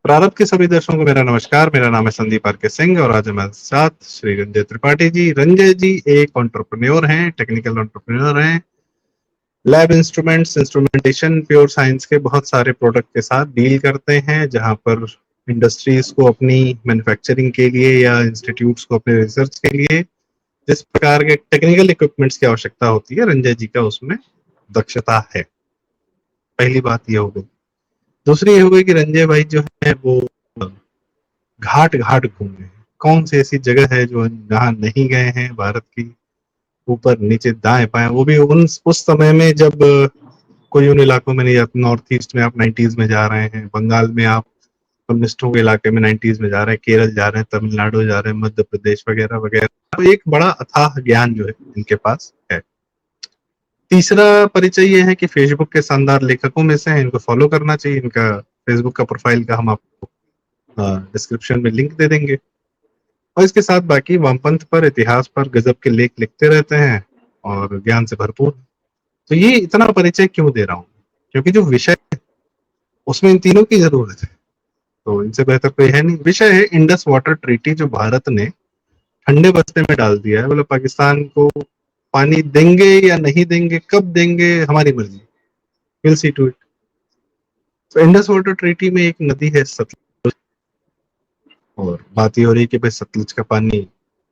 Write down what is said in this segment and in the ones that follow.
प्रारंभ के सभी दर्शकों को मेरा नमस्कार। मेरा नाम है संदीप आर के सिंह और आज हमारे साथ श्री रंजय त्रिपाठी जी। रंजय जी एक एंटरप्रेन्योर हैं, टेक्निकल एंटरप्रेन्योर हैं। Lab instruments, instrumentation, pure science के बहुत सारे प्रोडक्ट के साथ डील करते हैं, जहां पर इंडस्ट्रीज को अपनी मैन्युफैक्चरिंग के लिए या इंस्टीट्यूट्स को अपने रिसर्च के लिए जिस प्रकार के टेक्निकल इक्विपमेंट्स की आवश्यकता होती है, रंजय जी का उसमें दक्षता है। पहली बात ये हो गई। दूसरी ये हो गई कि रंजय भाई जो है वो घाट घाट घूमे हैं। कौन सी ऐसी जगह है जो जहां नहीं गए हैं भारत की, ऊपर नीचे दाएं बाएं, वो भी उस समय में जब कोई उन इलाकों में नहीं जाते। नॉर्थ ईस्ट में आप 90s में जा रहे हैं, बंगाल में आप कम्युनिस्टों के इलाके में 90s में जा रहे हैं, केरल जा रहे हैं, तमिलनाडु जा रहे हैं, मध्य प्रदेश वगैरह वगैरह। तो एक बड़ा अथाह ज्ञान जो है इनके पास है। तीसरा परिचय ये है कि फेसबुक के शानदार लेखकों में से हैं, इनको फॉलो करना चाहिए। इनका फेसबुक का प्रोफाइल का हम आपको डिस्क्रिप्शन में लिंक दे देंगे। और इसके साथ बाकी वामपंथ पर, इतिहास पर गजब के लेख लिखते रहते हैं और ज्ञान से भरपूर। तो ये इतना परिचय क्यों दे रहा हूँ? क्योंकि जो विषय है उसमें इन तीनों की जरूरत है, तो इनसे बेहतर कोई है नहीं। विषय है इंडस वाटर ट्रीटी, जो भारत ने ठंडे बस्ते में डाल दिया है। मतलब पाकिस्तान को पानी देंगे या नहीं देंगे, कब देंगे, हमारी मर्जी, विल सी टू इट। तो इंडस वाटर ट्रीटी में एक नदी है सतलुज, और बात ये हो रही कि भाई सतलुज का पानी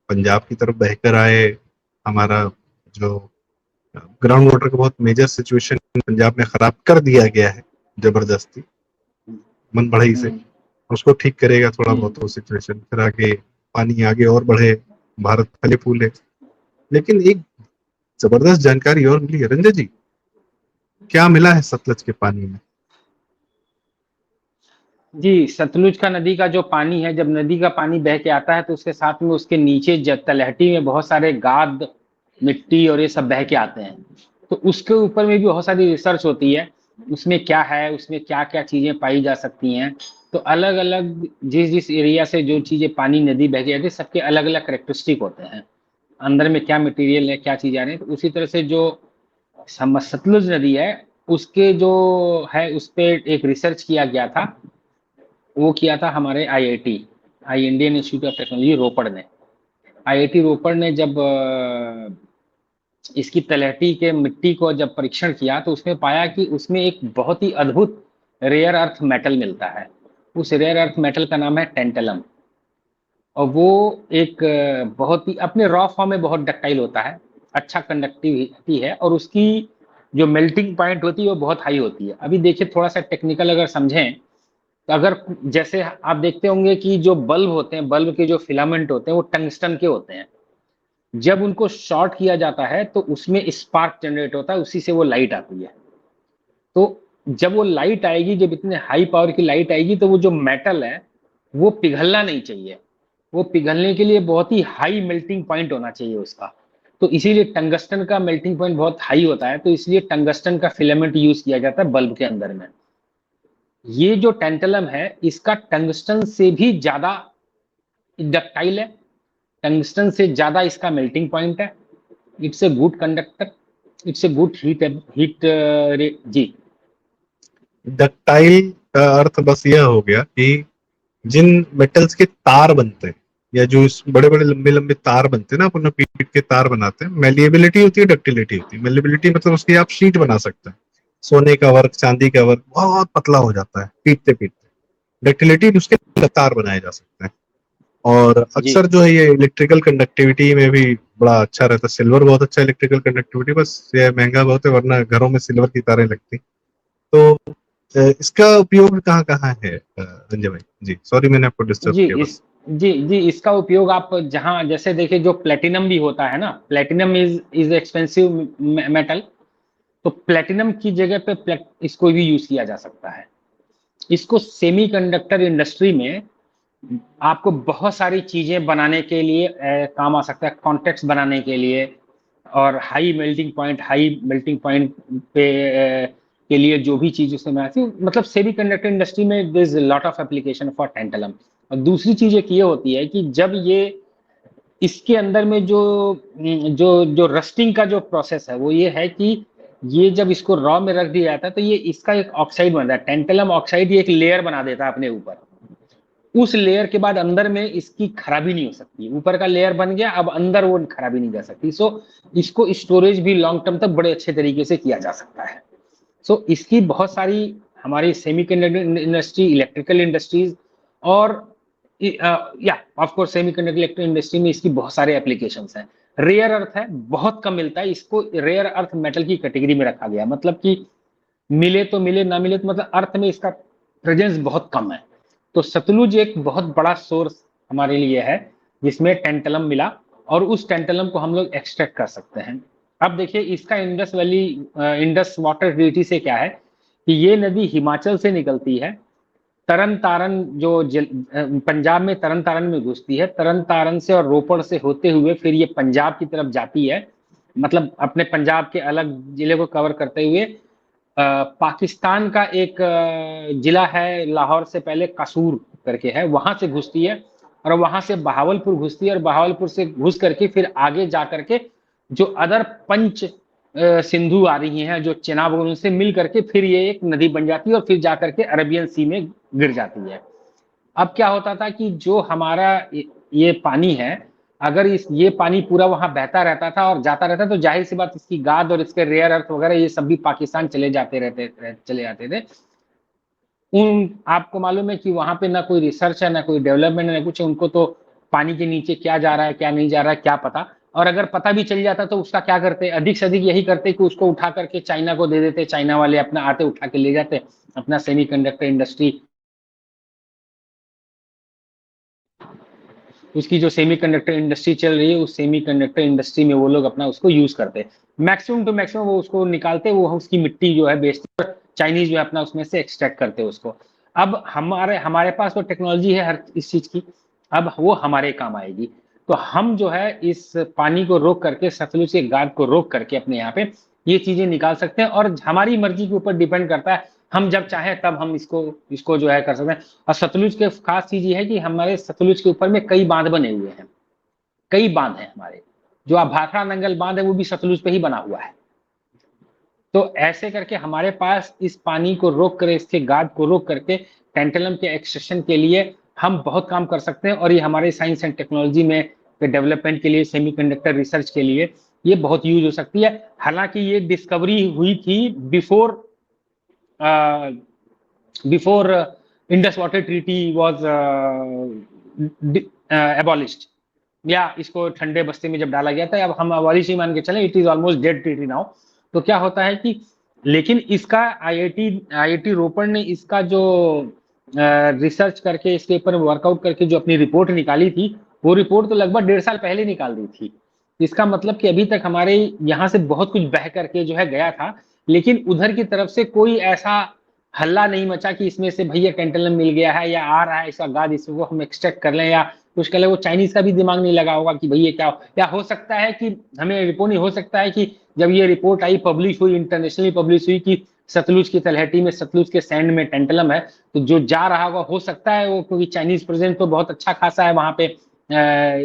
पंजाब की तरफ बहकर आए। हमारा जो ग्राउंड वाटर का बहुत मेजर सिचुएशन पंजाब में खराब कर दिया गया है जबरदस्ती, मन बढ़ई से। उसको ठीक करेगा थोड़ा बहुत वो सिचुएशन, फिर आगे पानी आगे और बढ़े, भारत फले फूले। लेकिन एक जबरदस्त जानकारी और मिली है रंजय जी। क्या मिला है सतलज के पानी में? जी, सतलुज का नदी का जो पानी है, जब नदी का पानी बह के आता है तो उसके साथ में उसके नीचे तलहटी में बहुत सारे गाद, मिट्टी और ये सब बह के आते हैं। तो उसके ऊपर में भी बहुत सारी रिसर्च होती है, उसमें क्या है, उसमें क्या क्या चीजें पाई जा सकती हैं। तो अलग अलग जिस जिस एरिया से जो चीजें पानी नदी बह के आती है, सबके अलग अलग करेक्टरिस्टिक होते हैं, अंदर में क्या मटेरियल है, क्या चीज आ रही है। तो उसी तरह से जो सतलुज नदी है, उसके जो है उस पर एक रिसर्च किया गया था। वो किया था हमारे IIT, Indian Institute of Technology Ropar ने। आईआईटी रोपड़ ने जब इसकी तलहटी के मिट्टी को जब परीक्षण किया तो उसमें पाया कि उसमें एक बहुत ही अद्भुत रेयर अर्थ मेटल मिलता है। उस रेयर अर्थ मेटल का नाम है टेंटलम, और वो एक बहुत ही अपने रॉ फॉर्म में बहुत डक्टाइल होता है, अच्छा कंडक्टिविटी है, और उसकी जो मेल्टिंग पॉइंट होती है वो बहुत हाई होती है। अभी देखिए थोड़ा सा टेक्निकल अगर समझें, तो अगर जैसे आप देखते होंगे कि जो बल्ब होते हैं, बल्ब के जो फिलामेंट होते हैं वो टंगस्टन के होते हैं। जब उनको शॉर्ट किया जाता है तो उसमें स्पार्क जनरेट होता है, उसी से वो लाइट आती है। तो जब वो लाइट आएगी, जब इतने हाई पावर की लाइट आएगी, तो वो जो मेटल है वो पिघलना नहीं चाहिए। वो पिघलने के लिए बहुत ही हाई मेल्टिंग पॉइंट होना चाहिए उसका। तो इसीलिए टंगस्टन का मेल्टिंग पॉइंट बहुत हाई होता है, तो इसलिए टंगस्टन का फिलामेंट यूज किया जाता है बल्ब के अंदर में। ये जो टेंटलम है, इसका टंगस्टन से भी ज्यादा डक्टाइल है, टंगस्टन से ज्यादा इसका मेल्टिंग पॉइंट है। It's a good conductor, it's a good heat जी। डक्टाइल का अर्थ बस यह हो गया कि जिन मेटल्स के तार बनते हैं, या जो इस बड़े बड़े लंबे लंबे तार बनते हैं ना, अपन पीट के तार बनाते हैं, मेलिएबिलिटी होती है, डक्टिलिटी होती है। मेलिएबिलिटी मतलब उसकी आप शीट बना सकते हैं, सोने का वर्क, चांदी का वर्क बहुत पतला हो जाता है पीटते पीटते। डक्टिलिटी उसके तार बनाए जा सकते हैं। और जी अक्सर जो है ये इलेक्ट्रिकल कंडक्टिविटी में भी बड़ा अच्छा रहता है। सिल्वर बहुत अच्छा इलेक्ट्रिकल कंडक्टिविटी, बस ये महंगा बहुत है, वरना घरों में सिल्वर की तारें लगती। तो इसका उपयोग कहाँ कहाँ है संजय भाई? जी सॉरी, मैंने आपको डिस्टर्ब जी किया इस बस। जी जी इसका उपयोग आप जहां जैसे देखिए, जो प्लेटिनम भी होता है ना, प्लेटिनम इज एक्सपेंसिव मेटल। तो प्लेटिनम की जगह पे इसको भी यूज किया जा सकता है। इसको सेमीकंडक्टर इंडस्ट्री में आपको बहुत सारी चीजें बनाने के लिए काम आ सकता है, कॉन्टेक्ट्स बनाने के लिए, और हाई मेल्टिंग पॉइंट पे के लिए जो भी चीज उसमें आती है। मतलब सेमीकंडक्टर इंडस्ट्री में there is lot of application for tantalum. और दूसरी चीज एक ये होती है कि जब ये इसके अंदर में जो जो जो रस्टिंग का जो प्रोसेस है, वो ये है कि ये जब इसको रॉ में रख दिया जाता है तो ये इसका एक ऑक्साइड बनता है, टेंटलम ऑक्साइड, ये एक लेयर बना देता है अपने ऊपर। उस लेयर के बाद अंदर में इसकी खराबी नहीं हो सकती। ऊपर का लेयर बन गया, अब अंदर वो खराबी नहीं जा सकती। सो इसको स्टोरेज भी लॉन्ग टर्म तक बड़े अच्छे तरीके से किया जा सकता है। सो इसकी बहुत सारी हमारी सेमीकंडक्टर इंडस्ट्री, इलेक्ट्रिकल इंडस्ट्रीज और या ऑफ कोर्स सेमीकंडक्टर इंडस्ट्री में इसकी बहुत सारे एप्लीकेशंस हैं। रेयर अर्थ है, बहुत कम मिलता है, इसको रेयर अर्थ मेटल की कैटेगरी में रखा गया, मतलब कि मिले तो मिले, ना मिले तो मतलब अर्थ में इसका प्रेजेंस बहुत कम है। तो सतलुज एक बहुत बड़ा सोर्स हमारे लिए है जिसमें टेंटलम मिला, और उस टेंटलम को हम लोग एक्सट्रैक्ट कर सकते हैं। अब देखिए इसका Indus valley Indus water treaty से क्या है कि ये नदी हिमाचल से निकलती है, तरन तारन जो पंजाब में तरन तारन में घुसती है, तरन तारन से और रोपड़ से होते हुए फिर ये पंजाब की तरफ जाती है, मतलब अपने पंजाब के अलग जिले को कवर करते हुए पाकिस्तान का एक जिला है लाहौर से पहले कसूर करके है, वहां से घुसती है और वहां से बहावलपुर घुसती है, और बहावलपुर से घुस करके फिर आगे जा करके जो अदर पंच सिंधु आ रही हैं जो चेनाब, उनसे मिल करके फिर ये एक नदी बन जाती है और फिर जा करके अरबियन सी में गिर जाती है। अब क्या होता था कि जो हमारा ये पानी है, अगर इस ये पानी पूरा वहां बहता रहता था और जाता रहता, तो जाहिर सी बात इसकी गाद और इसके रेयर अर्थ वगैरह ये सब भी पाकिस्तान चले जाते थे। उन आपको मालूम है कि वहां पे ना कोई रिसर्च है, ना कोई डेवलपमेंट है, ना कुछ है, उनको तो पानी के नीचे क्या जा रहा है क्या नहीं जा रहा है क्या पता। और अगर पता भी चल जाता तो उसका क्या करते, अधिक से अधिक यही करते कि उसको उठा करके चाइना को दे देते, चाइना वाले अपना आते उठा के ले जाते, अपना सेमीकंडक्टर इंडस्ट्री, उसकी जो सेमीकंडक्टर इंडस्ट्री चल रही है उस सेमीकंडक्टर इंडस्ट्री में वो लोग अपना उसको यूज करते, मैक्सिमम टू मैक्सिमम वो उसको निकालते, वो उसकी मिट्टी जो है बेचते, चाइनीज जो है अपना उसमें से एक्सट्रैक्ट करते उसको। अब हमारे हमारे पास तो टेक्नोलॉजी है हर इस चीज की, अब वो हमारे काम आएगी। तो हम जो है इस पानी को रोक करके, सतलुज के गाद को रोक करके अपने यहाँ पे ये चीजें निकाल सकते हैं, और हमारी मर्जी के ऊपर डिपेंड करता है, हम जब चाहें तब हम इसको इसको जो है कर सकते हैं। और सतलुज के खास चीज ये है कि हमारे सतलुज के ऊपर में कई बांध बने हुए हैं, कई बांध हैं हमारे, जो अब भाखड़ा नंगल बांध है वो भी सतलुज पे ही बना हुआ है। तो ऐसे करके हमारे पास इस पानी को रोक कर, इसके गाद को रोक करके टेंटलम के एक्सट्रैक्शन के लिए हम बहुत काम कर सकते हैं, और ये हमारे साइंस एंड टेक्नोलॉजी में डेवलपमेंट के लिए, सेमीकंडक्टर रिसर्च के लिए ये बहुत यूज हो सकती है। हालांकि ये डिस्कवरी हुई थी before before Indus water treaty was abolished, या इसको ठंडे बस्ते में जब डाला गया था, अब हम अबॉलिश ही मान के चलें, it is almost dead treaty now. तो क्या होता है कि लेकिन इसका आईआईटी रोपड़ ने इसका जो रिसर्च करके इसके ऊपर वर्कआउट करके जो अपनी रिपोर्ट निकाली थी, वो रिपोर्ट तो लगभग 1.5 साल पहले निकाल दी थी। इसका मतलब कि अभी तक हमारे यहाँ से बहुत कुछ बह करके जो है गया था, लेकिन उधर की तरफ से कोई ऐसा हल्ला नहीं मचा कि इसमें से भैया टेंटलम मिल गया है या आ रहा है इसका गाद, इसको हम एक्सट्रैक्ट कर लें या कुछ कर लें। वो चाइनीज का भी दिमाग नहीं लगा होगा कि भैया क्या हो, या हो सकता है कि हमें रिपोर्ट नहीं, हो सकता है कि जब ये रिपोर्ट आई, पब्लिश हुई, इंटरनेशनली पब्लिश हुई कि सतलुज की तलहटी में, सतलुज के सैंड में टेंटलम है, तो जो जा रहा होगा हो सकता है वो, क्योंकि चाइनीज प्रेजेंस तो बहुत अच्छा खासा है वहां पे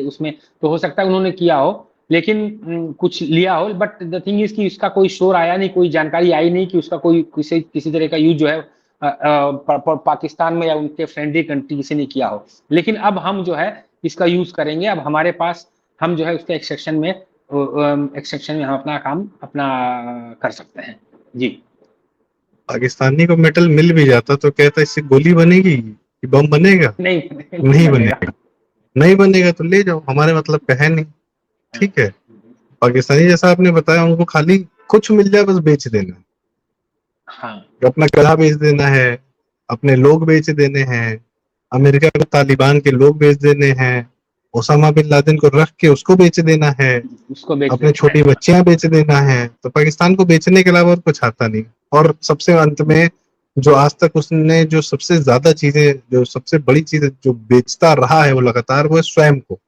उसमें, तो हो सकता है उन्होंने किया हो, लेकिन कुछ लिया हो। बट द थिंग इज कि इसका कोई शोर आया नहीं, कोई जानकारी आई नहीं कि उसका कोई किसी तरह का यूज जो है पाकिस्तान में या उनके फ्रेंडली कंट्री किसी ने किया हो। लेकिन अब हम जो है इसका यूज करेंगे, अब हमारे पास हम जो है उसके एक्सट्रैक्शन में हम अपना काम अपना कर सकते हैं जी। पाकिस्तानी को मेटल मिल भी जाता तो कहता इससे गोली बनेगी कि बम बनेगा? नहीं बनेगा। नहीं बनेगा तो ले जाओ, हमारे मतलब का है नहीं। ठीक है, पाकिस्तानी जैसा आपने बताया, उनको खाली कुछ मिल जाए बस बेच देना, हाँ अपना गधा बेच देना है, अपने लोग बेच देने हैं, अमेरिका को तालिबान के लोग बेच देने हैं, ओसामा बिन लादेन को रख के उसको बेच देना है, उसको बेच अपने देना छोटी है। बच्चियां बेच देना है। तो पाकिस्तान को बेचने के अलावा और कुछ आता नहीं। और सबसे अंत में जो आज तक उसने जो सबसे ज्यादा चीजें, जो सबसे बड़ी चीज जो बेचता रहा है वो लगातार, वो है स्वयं को।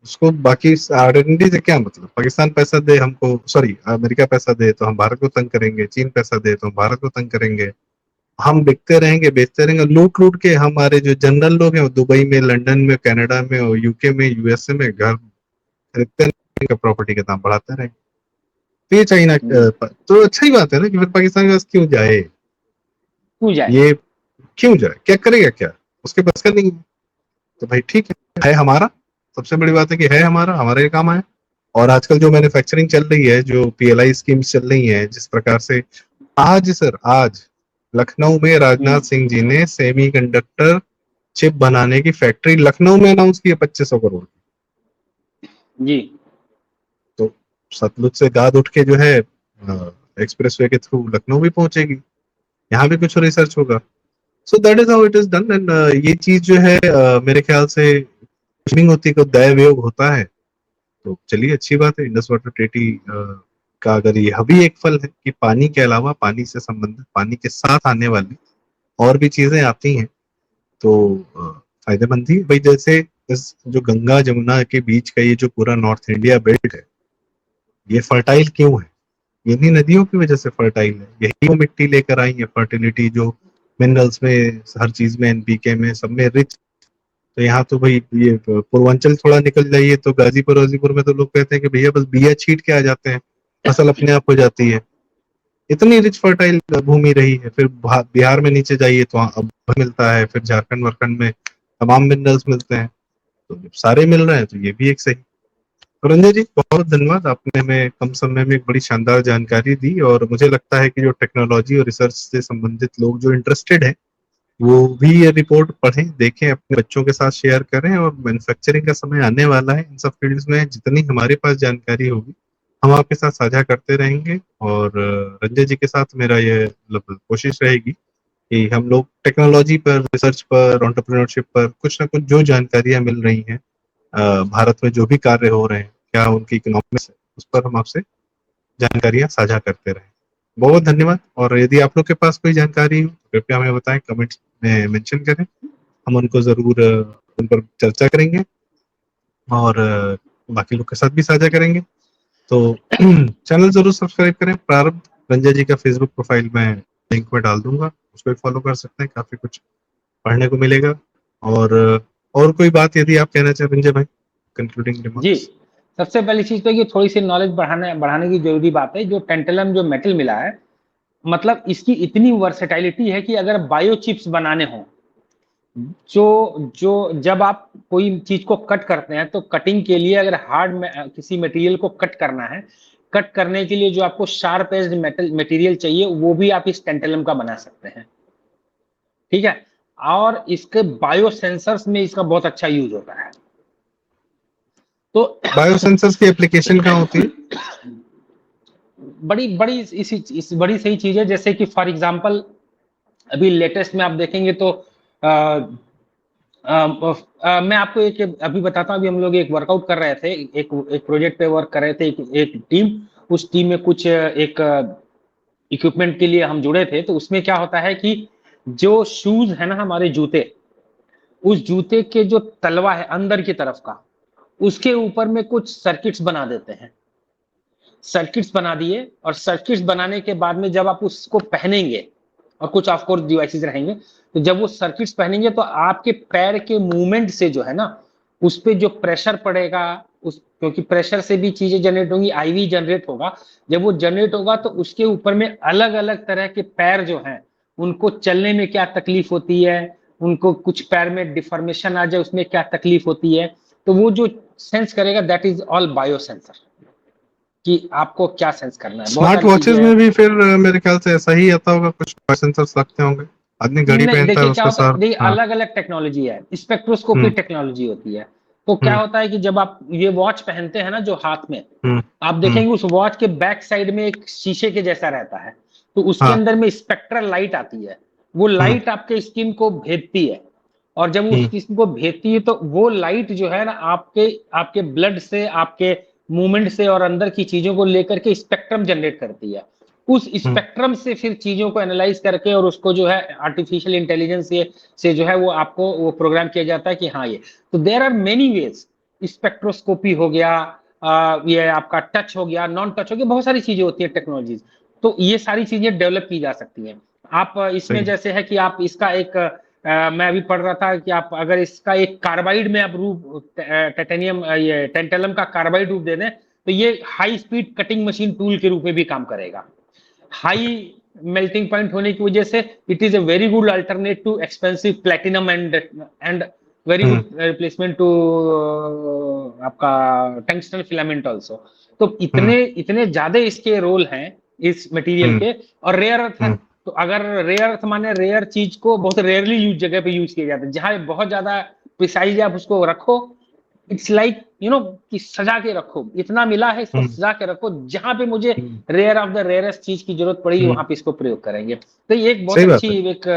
उसको बाकी आइडेंटिटी से क्या मतलब? पाकिस्तान पैसा दे हमको, सॉरी अमेरिका पैसा दे तो हम भारत को तंग करेंगे, चीन पैसा दे तो हम भारत को तंग करेंगे, हम बिकते रहेंगे बेचते रहेंगे, लूट लूट के हमारे जो जनरल लोग हैं वो दुबई में, लंदन में, कनाडा में और यूके में, यूएसए में घर खरीदते रहेंगे, प्रॉपर्टी का दाम बढ़ाते रहेंगे। तो ये चाइना तो अच्छा ही बात है ना कि फिर पाकिस्तान के पास क्यों जाए क्यों जाए? ये? क्यों जाए, क्या करेगा, क्या उसके बस का नहीं है। तो भाई ठीक है हमारा, सबसे बड़ी बात है कि है हमारा, हमारे काम आए। और आजकल जो मैन्युफैक्चरिंग चल रही है, जो पीएलआई स्कीम्स चल रही है, जिस प्रकार से आज सर आज लखनऊ में राजनाथ सिंह जी ने सेमीकंडक्टर चिप बनाने की फैक्ट्री लखनऊ में अनाउंस की है 2500 करोड़ की। जी तो सतलुज से गाद उठ के जो है एक्सप्रेसवे के थ्रू लखनऊ भी पहुंचेगी, यहाँ भी कुछ रिसर्च होगा। So that is how it is done. And ये चीज जो है मेरे ख्याल से कुछ नहीं होती, को दय वियोग होता है। तो चलिए अच्छी बात है, इंडस वाटर ट्रीटी का अगर यह भी एक फल है कि पानी के अलावा, पानी से संबंधित, पानी के साथ आने वाली और भी चीजें आती हैं, तो फायदेमंद ही भाई। जैसे इस जो गंगा जमुना के बीच का ये जो पूरा नॉर्थ इंडिया बेल्ट है, ये फर्टाइल क्यों है? इन्हीं नदियों की वजह से फर्टाइल है। यही वो मिट्टी लेकर आई है, फर्टिलिटी जो मिनरल्स में, हर चीज में, एनपीके में, सब में रिच। तो यहाँ तो भाई ये पूर्वांचल थोड़ा निकल जाइए तो गाजीपुर वाजीपुर में तो लोग कहते हैं कि भैया बस बिया छीट के आ जाते हैं, फसल अपने आप हो जाती है। इतनी रिच फर्टाइल भूमि रही है। फिर बिहार में नीचे जाइए तो वहाँ अब मिलता है, फिर झारखंड वारखंड में तमाम मिनरल्स मिलते हैं। तो जब सारे मिल रहे हैं तो ये भी एक सही। तो रंजय जी बहुत बहुत धन्यवाद, आपने हमें कम समय में एक बड़ी शानदार जानकारी दी। और मुझे लगता है कि जो टेक्नोलॉजी और रिसर्च से संबंधित लोग जो इंटरेस्टेड हैं, वो भी ये रिपोर्ट पढ़ें, देखें, अपने बच्चों के साथ शेयर करें। और मैन्युफैक्चरिंग का समय आने वाला है, इन सब फील्ड्स में जितनी हमारे पास जानकारी होगी हम आपके साथ साझा करते रहेंगे। और रंजय जी के साथ मेरा ये मतलब कोशिश रहेगी कि हम लोग टेक्नोलॉजी पर, रिसर्च पर, एंटरप्रेन्योरशिप पर कुछ ना कुछ जो जानकारियां मिल रही हैं, भारत में जो भी कार्य हो रहे हैं, क्या उनकी इकोनॉमिक्स है, उस पर हम आपसे जानकारियां साझा करते रहें। बहुत बहुत धन्यवाद। और यदि आप लोग के पास कोई जानकारी हो तो कृपया हमें बताएं, कमेंट्स में मेंशन करें, हम उनको जरूर उन पर चर्चा करेंगे और बाकी लोग के साथ भी साझा करेंगे। तो चैनल जरूर सब्सक्राइब करें। प्रारंभ रंजय जी का फेसबुक प्रोफाइल में लिंक में डाल दूंगा, उसको फॉलो कर सकते हैं, काफी कुछ पढ़ने को मिलेगा। और कोई बात यदि आप कहना चाहें रंजय भाई, कंक्लूडिंग जी, रिमार्क्स। सबसे पहली चीज तो ये थोड़ी सी नॉलेज बढ़ाने बढ़ाने की जरूरी बात है। जो टेंटलम जो मेटल मिला है, मतलब इसकी इतनी वर्सेटाइलिटी है कि अगर बायो चिप्स बनाने हो, जो जो जब आप कोई चीज को कट करते हैं तो कटिंग के लिए अगर हार्ड किसी मटेरियल को कट करना है, कट करने के लिए जो आपको शार्प एज्ड मेटल मटेरियल चाहिए, वो भी आप इस टेंटलम का बना सकते हैं। ठीक है, और इसके बायो सेंसर्स में इसका बहुत अच्छा यूज होता है। तो बायोसेंसर्स की एप्लीकेशन कहाँ होती है? बड़ी बड़ी इस बड़ी सही चीज है। जैसे कि फॉर एग्जांपल अभी लेटेस्ट में आप देखेंगे तो मैं आपको एक अभी बताता हूँ। अभी हम लोग एक वर्कआउट कर रहे थे, एक प्रोजेक्ट पे वर्क कर रहे थे, एक टीम, उस टीम में कुछ एक इक्विपमेंट के लिए हम जुड़े थे। तो उसमें क्या होता है कि जो शूज है ना, हमारे जूते, उस जूते के जो तलवा है अंदर की तरफ का, उसके ऊपर में कुछ सर्किट्स बना देते हैं। सर्किट्स बना दिए, और सर्किट्स बनाने के बाद में जब आप उसको पहनेंगे, और कुछ ऑफ कोर्स डिवाइसेस रहेंगे, तो जब वो सर्किट्स पहनेंगे तो आपके पैर के मूवमेंट से जो है ना, उस पे जो प्रेशर पड़ेगा, उस क्योंकि प्रेशर से भी चीजें जनरेट होंगी, आईवी जनरेट होगा। जब वो जनरेट होगा तो उसके ऊपर में अलग अलग तरह के पैर जो हैं, उनको चलने में क्या तकलीफ होती है, उनको कुछ पैर में डिफॉर्मेशन आ जाए उसमें क्या तकलीफ होती है, तो वो जो सेंस करेगा, that is all bio sensor, कि आपको क्या सेंस करना है। बहुत स्मार्ट सारी चीजें वॉचेस हैं। में भी फिर मेरे ख्याल से ऐसा ही आता होगा, कुछ सेंसर्स लगते होंगे। आदमी घड़ी नहीं, पहनता है देखिए क्या उसका होता है, सार। देखिए हाँ। अलग अलग टेक्नोलॉजी है, स्पेक्ट्रोस्कोपी हम्म। टेक्नोलॉजी होती है। तो क्या हम्म। होता है कि जब आप ये वॉच पहनते हैं ना जो हाथ में, हम्म। आप हम्म। देखेंगे उस वॉच के बैक साइड में एक शीशे के जैसा रहता है। तो उसके हाँ। अंदर में स्पेक्ट्रल लाइट आती है। वो हम्म। लाइट आपके स्किन को भेदती है, और जब वो हम्म। स्किन को भेदती है तो वो लाइट जो है ना, आपके आपके ब्लड से, आपके मूवमेंट से और अंदर की चीजों को लेकर के स्पेक्ट्रम जनरेट करती है। उस हम्म। स्पेक्ट्रम से फिर चीजों को एनालाइज करके, और उसको जो है आर्टिफिशियल इंटेलिजेंस से जो है वो आपको वो प्रोग्राम किया जाता है कि हाँ ये। तो there are many ways, spectroscopy हो गया, ये आपका टच हो गया, नॉन टच हो गया, बहुत सारी चीजें होती है टेक्नोलॉजीज। तो ये सारी चीजें डेवलप की जा सकती हैं। आप इसमें सही। जैसे है कि आप इसका एक मैं अभी पढ़ रहा था कि आप अगर इसका एक कार्बाइड में आप रूप, टाइटेनियम, ये टेंटेलम का कार्बाइड रूप दे दें, तो ये high speed cutting machine tool के रूप में भी काम करेगा। हाई मेल्टिंग पॉइंट होने की वजह से it is a very good alternate to expensive platinum and very good replacement to आपका टंगस्टन फिलामेंट आल्सो। तो इतने ज्यादा इसके रोल हैं इस मटेरियल के, और रेयर अर्थ है। तो अगर रेयर अर्थ माने रेयर चीज को बहुत रेयरली यूज जगह पे यूज किया जाता है, जहां बहुत ज्यादा प्रिसाइज आप उसको रखो, इट्स लाइक यू नो कि सजा के रखो, इतना मिला है इसको सजा के रखो, जहां पे मुझे रेयर ऑफ द रेयरेस्ट चीज की जरूरत पड़ेगी वहां पे इसको प्रयोग करेंगे। तो ये एक बहुत अच्छी एक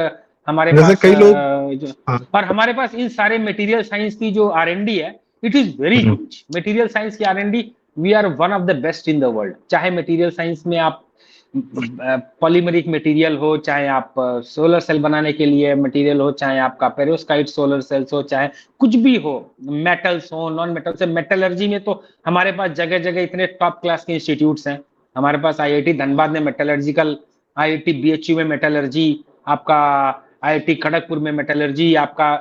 हमारे जैसे पास कई लोग और हमारे पास इन सारे मटेरियल साइंस की जो R&D है, it is very huge. Material science की R&D, we are one of the best in the world. चाहे मटेरियल साइंस में आप पॉलीमरिक मटेरियल हो, चाहे आप सोलर सेल बनाने के लिए मटेरियल हो, चाहे आपका पेरोस्काइट सोलर सेल्स हो, चाहे कुछ भी हो, मेटल्स हो, नॉन मेटल से मेटलर्जी में तो हमारे पास जगह जगह इतने टॉप क्लास के इंस्टीट्यूट्स हैं। हमारे पास IIT धनबाद में मेटलर्जिकल, IIT BHU में मेटलर्जी, आपका IIT खड़गपुर में मेटलर्जी, आपका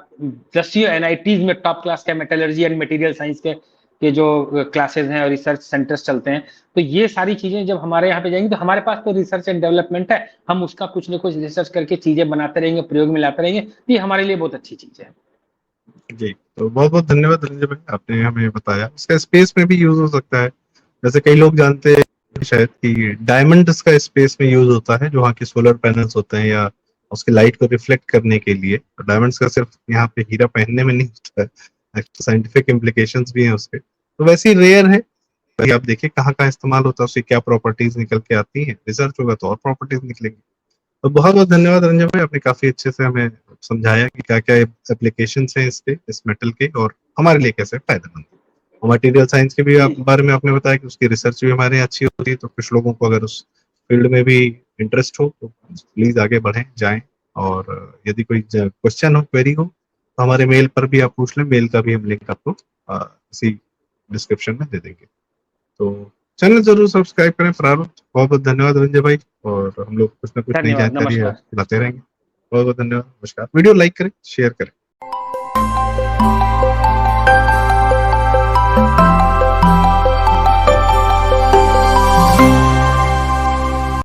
10 NITs में टॉप क्लास के मेटलर्जी एंड मटेरियल साइंस के जो क्लासेस हैं और रिसर्च सेंटर्स चलते हैं। तो ये सारी चीजें जब हमारे यहाँ पे जाएंगी तो हमारे पास तो रिसर्च एंड डेवलपमेंट है, हम उसका कुछ ना कुछ रिसर्च करके चीजें बनाते रहेंगे, प्रयोग में लाते रहेंगे। ये हमारे लिए बहुत अच्छी चीज है जी। तो बहुत बहुत धन्यवाद रंजय भाई, आपने हमें बताया इसका स्पेस में भी यूज हो सकता है। जैसे कई लोग जानते हैं शायद कि डायमंड्स का स्पेस में यूज होता है, जो वहाँ के सोलर पैनल्स होते हैं या उसकी लाइट को रिफ्लेक्ट करने के लिए। तो डायमंड्स का सिर्फ यहाँ पे हीरा पहनने में नहीं होता है, साइंटिफिक इम्प्लीकेशंस भी हैं उसके। तो वैसे ही रेयर है, तो आप देखिए कहाँ कहाँ इस्तेमाल होता है, उसकी क्या प्रॉपर्टीज निकल के आती हैं, रिसर्च होगा तो और प्रॉपर्टीज निकलेंगी। तो बहुत बहुत धन्यवाद रंजन भाई, आपने काफी अच्छे से हमें समझाया कि क्या क्या एप्लीकेशन हैं इसके, इस मेटल के, और हमारे लिए कैसे फायदेमंद है। और मटेरियल साइंस के भी बारे में आपने बताया कि उसकी रिसर्च भी हमारे यहाँ अच्छी होती है। तो कुछ लोगों को अगर उस फील्ड में भी इंटरेस्ट हो तो प्लीज आगे बढ़ें, जाएं। और यदि कोई क्वेश्चन हो, क्वेरी हो, तो हमारे मेल पर भी आप पूछ लें। मेल का भी हम लिंक आपको इसी डिस्क्रिप्शन में दे देंगे। तो चैनल जरूर सब्सक्राइब करें प्रारूप। बहुत बहुत धन्यवाद रंजय भाई, और हम लोग कुछ ना कुछ नई धन्यवाद, जानकारी नमस्कार। लाते रहेंगे। बहुत बहुत धन्यवाद, नमस्कार। वीडियो लाइक करें, शेयर करें।